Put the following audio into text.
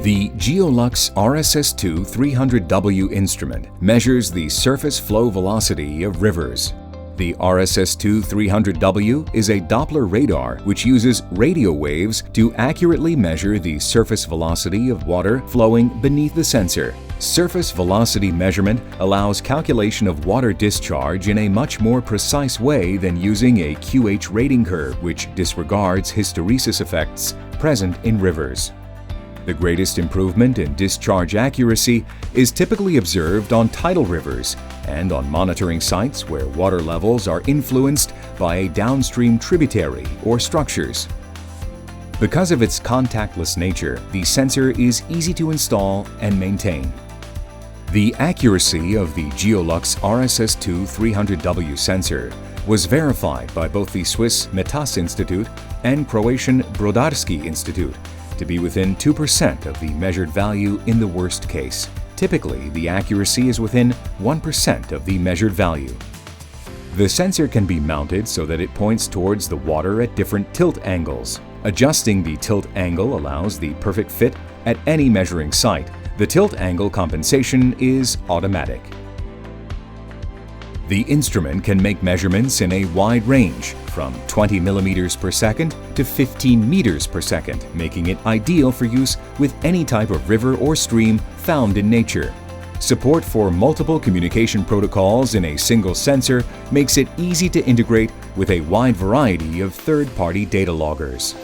The Geolux RSS-2-300W instrument measures the surface flow velocity of rivers. The RSS-2-300W is a Doppler radar which uses radio waves to accurately measure the surface velocity of water flowing beneath the sensor. Surface velocity measurement allows calculation of water discharge in a much more precise way than using a QH rating curve, which disregards hysteresis effects present in rivers. The greatest improvement in discharge accuracy is typically observed on tidal rivers and on monitoring sites where water levels are influenced by a downstream tributary or structures. Because of its contactless nature, the sensor is easy to install and maintain. The accuracy of the Geolux RSS-2-300W sensor was verified by both the Swiss Metas Institute and Croatian Brodarski Institute to be within 2% of the measured value in the worst case. Typically, the accuracy is within 1% of the measured value. The sensor can be mounted so that it points towards the water at different tilt angles. Adjusting the tilt angle allows the perfect fit at any measuring site. The tilt angle compensation is automatic. The instrument can make measurements in a wide range, from 20 millimeters per second to 15 meters per second, making it ideal for use with any type of river or stream found in nature. Support for multiple communication protocols in a single sensor makes it easy to integrate with a wide variety of third-party data loggers.